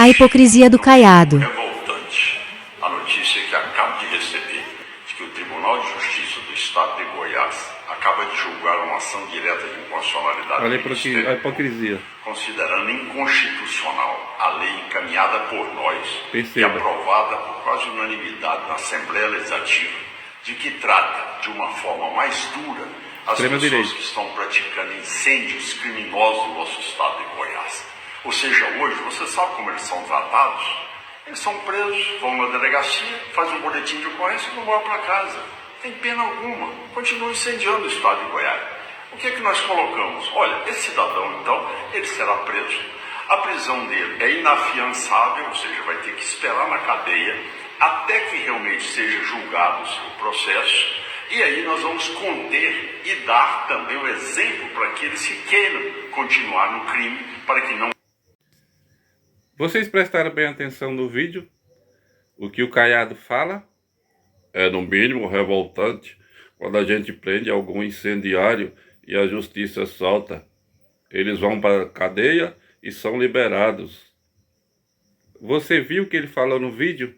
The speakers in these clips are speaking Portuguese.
A hipocrisia do Caiado. Revoltante a notícia que acabo de receber de que o Tribunal de Justiça do Estado de Goiás acaba de julgar uma ação direta de inconstitucionalidade Olha do a hipocrisia. considerando inconstitucional a lei encaminhada por nós e Perceba. aprovada por quase unanimidade na Assembleia Legislativa, de que trata de uma forma mais dura as pessoas Extrema-direita. que estão praticando incêndios criminosos no nosso estado de Goiás. Ou seja, hoje, você sabe como eles são tratados? Eles são presos, vão na delegacia, fazem um boletim de ocorrência e vão embora para casa. Tem pena alguma. Continuam incendiando o estado de Goiás. O que é que nós colocamos? Olha, esse cidadão, então, ele será preso. A prisão dele é inafiançável, ou seja, vai ter que esperar na cadeia até que realmente seja julgado o seu processo. E aí nós vamos conter e dar também o exemplo para aqueles que queiram continuar no crime, para que não... Vocês prestaram bem atenção no vídeo? O que o Caiado fala? É no mínimo revoltante quando a gente prende algum incendiário e a justiça solta. Eles vão para a cadeia e são liberados. Você viu o que ele falou no vídeo?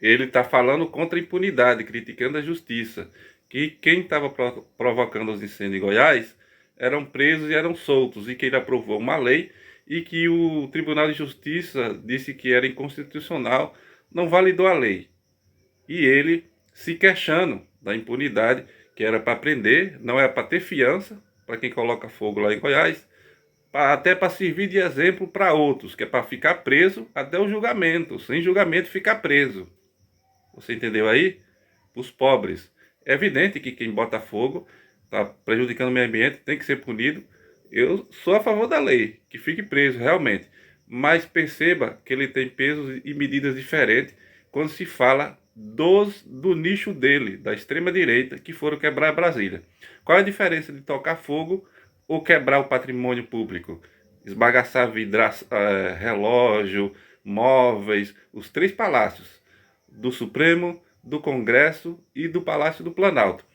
Ele está falando contra a impunidade, criticando a justiça. Que quem estava provocando os incêndios em Goiás eram presos e eram soltos. E que ele aprovou uma lei e que o Tribunal de Justiça disse que era inconstitucional, não validou a lei. E ele se queixando da impunidade, que era para prender, não é para ter fiança, para quem coloca fogo lá em Goiás, até para servir de exemplo para outros, que é para ficar preso até o julgamento, sem julgamento ficar preso. Você entendeu aí? Os pobres. É evidente que quem bota fogo está prejudicando o meio ambiente, tem que ser punido. Eu sou a favor da lei, que fique preso realmente. Mas perceba que ele tem pesos e medidas diferentes quando se fala do nicho dele, da extrema-direita, que foram quebrar Brasília. Qual é a diferença de tocar fogo ou quebrar o patrimônio público? Esbagaçar relógio, móveis, os 3 palácios, do Supremo, do Congresso e do Palácio do Planalto.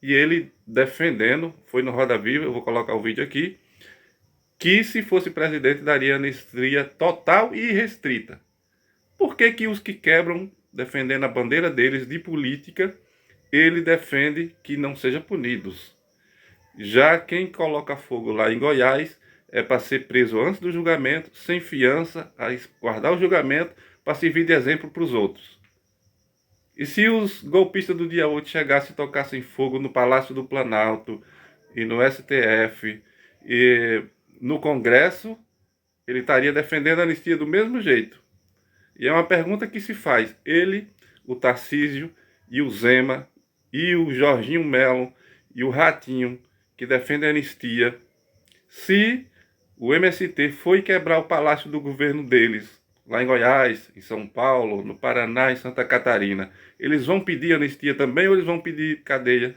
E ele defendendo, foi no Roda Viva, eu vou colocar o vídeo aqui, que se fosse presidente daria anistia total e irrestrita. Por que que os que quebram, defendendo a bandeira deles de política, ele defende que não sejam punidos? Já quem coloca fogo lá em Goiás é para ser preso antes do julgamento, sem fiança, a guardar o julgamento para servir de exemplo para os outros. E se os golpistas do dia 8 chegassem e tocassem fogo no Palácio do Planalto, e no STF, e no Congresso, ele estaria defendendo a anistia do mesmo jeito. E é uma pergunta que se faz. Ele, o Tarcísio, e o Zema, e o Jorginho Melo, e o Ratinho, que defendem a anistia, se o MST foi quebrar o palácio do governo deles, lá em Goiás, em São Paulo, no Paraná, em Santa Catarina, eles vão pedir anistia também ou eles vão pedir cadeia?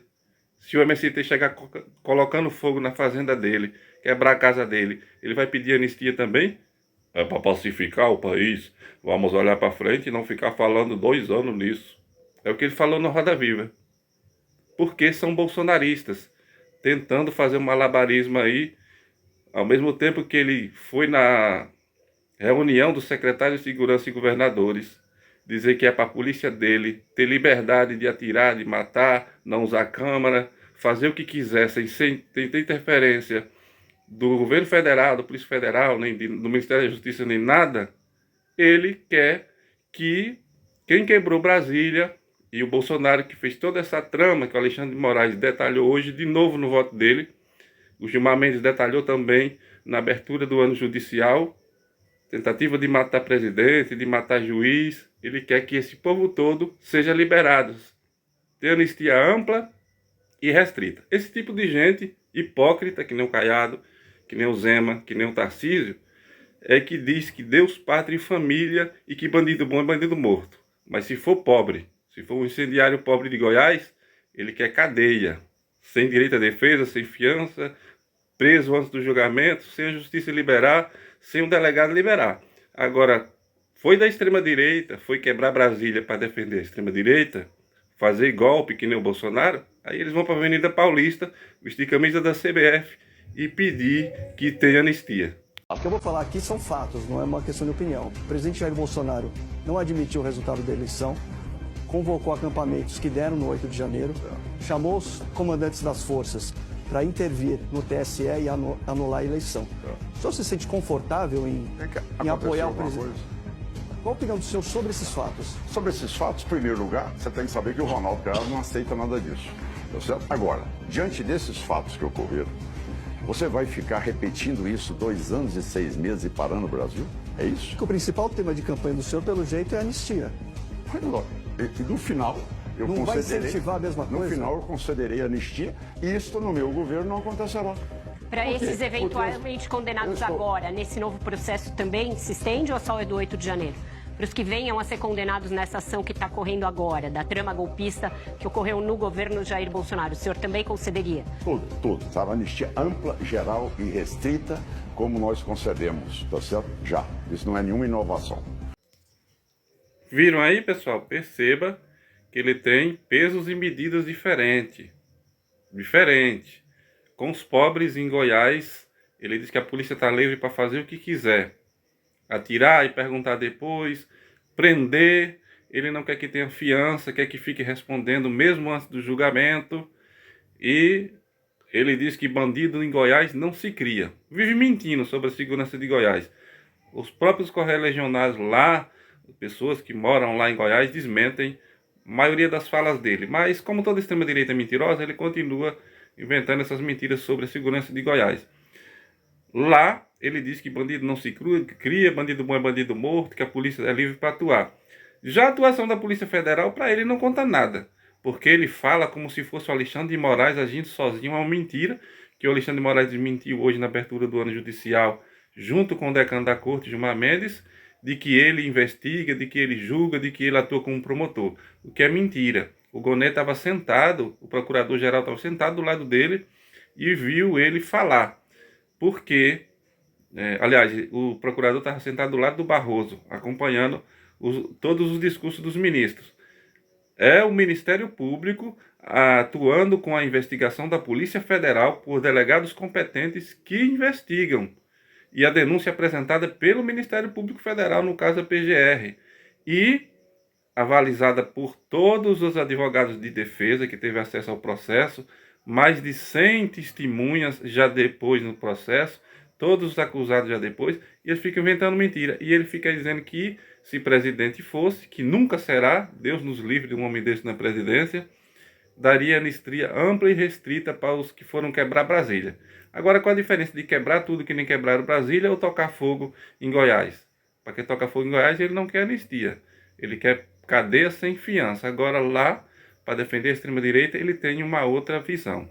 Se o MST chegar colocando fogo na fazenda dele, quebrar a casa dele, ele vai pedir anistia também? É para pacificar o país. Vamos olhar para frente e não ficar falando 2 anos nisso. É o que ele falou no Roda Viva. Porque são bolsonaristas, tentando fazer um malabarismo aí, ao mesmo tempo que ele foi na reunião dos secretários de segurança e governadores, dizer que é para a polícia dele ter liberdade de atirar, de matar, não usar câmara, fazer o que quiser, sem ter interferência do governo federal, da Polícia Federal, nem do Ministério da Justiça, nem nada. Ele quer que quem quebrou Brasília, e o Bolsonaro que fez toda essa trama que o Alexandre de Moraes detalhou hoje, de novo no voto dele, o Gilmar Mendes detalhou também na abertura do ano judicial, tentativa de matar presidente, de matar juiz. Ele quer que esse povo todo seja liberado, tenha anistia ampla e restrita. Esse tipo de gente hipócrita, que nem o Caiado, que nem o Zema, que nem o Tarcísio, é que diz que Deus, pátria e família e que bandido bom é bandido morto. Mas se for pobre, se for um incendiário pobre de Goiás, ele quer cadeia, sem direito à defesa, sem fiança, preso antes do julgamento, sem a justiça liberar, sem um delegado liberar. Agora, foi da extrema-direita, foi quebrar Brasília para defender a extrema-direita, fazer golpe que nem o Bolsonaro, aí eles vão para a Avenida Paulista, vestir camisa da CBF e pedir que tenha anistia. O que eu vou falar aqui são fatos, não é uma questão de opinião. O presidente Jair Bolsonaro não admitiu o resultado da eleição, convocou acampamentos que deram no 8 de janeiro, chamou os comandantes das forças para intervir no TSE e anular a eleição. O senhor se sente confortável em apoiar o presidente? Qual a opinião do senhor sobre esses fatos? Sobre esses fatos, em primeiro lugar, você tem que saber que o Ronaldo Caiado não aceita nada disso. Tá certo? Agora, diante desses fatos que ocorreram, você vai ficar repetindo isso 2 anos e 6 meses e parando o Brasil? É isso? Porque o principal tema de campanha do senhor, pelo jeito, é a anistia. E no final, eu não vai concederei, incentivar a mesma coisa? No final, eu concederei anistia e isso no meu governo não acontecerá. Para esses eventualmente condenados agora, nesse novo processo também, se estende ou só é do 8 de janeiro? Para os que venham a ser condenados nessa ação que está correndo agora, da trama golpista que ocorreu no governo Jair Bolsonaro, o senhor também concederia? Tudo. Sabe? Anistia ampla, geral e restrita, como nós concedemos, tá certo? Já. Isso não é nenhuma inovação. Viram aí, pessoal? Perceba que ele tem pesos e medidas diferentes. Com os pobres em Goiás, ele diz que a polícia está livre para fazer o que quiser. Atirar e perguntar depois, prender, ele não quer que tenha fiança, quer que fique respondendo mesmo antes do julgamento. E ele diz que bandido em Goiás não se cria. Vive mentindo sobre a segurança de Goiás. Os próprios correligionários lá, pessoas que moram lá em Goiás, desmentem a maioria das falas dele. Mas como toda extrema-direita é mentirosa, ele continua inventando essas mentiras sobre a segurança de Goiás. Lá, ele diz que bandido não se cria, bandido bom é bandido morto, que a polícia é livre para atuar. Já a atuação da Polícia Federal, para ele, não conta nada, porque ele fala como se fosse o Alexandre de Moraes agindo sozinho. É uma mentira que o Alexandre de Moraes desmentiu hoje na abertura do ano judicial, junto com o decano da Corte, Gilmar Mendes, de que ele investiga, de que ele julga, de que ele atua como promotor, o que é mentira. O Gonet estava sentado, o procurador-geral estava sentado do lado dele e viu ele falar. Porque, aliás, o procurador estava sentado do lado do Barroso, acompanhando todos os discursos dos ministros. É o Ministério Público atuando com a investigação da Polícia Federal por delegados competentes que investigam. E a denúncia apresentada pelo Ministério Público Federal, no caso da PGR. E avalizada por todos os advogados de defesa que teve acesso ao processo, mais de 100 testemunhas já depois no processo, todos os acusados já depois, e eles ficam inventando mentira. E ele fica dizendo que se presidente fosse, que nunca será, Deus nos livre de um homem desse na presidência, daria anistia ampla e restrita para os que foram quebrar Brasília. Agora, qual a diferença de quebrar tudo que nem quebraram Brasília ou tocar fogo em Goiás? Para quem toca fogo em Goiás, ele não quer anistia. Ele quer cadeia sem fiança. Agora lá, para defender a extrema-direita, ele tem uma outra visão.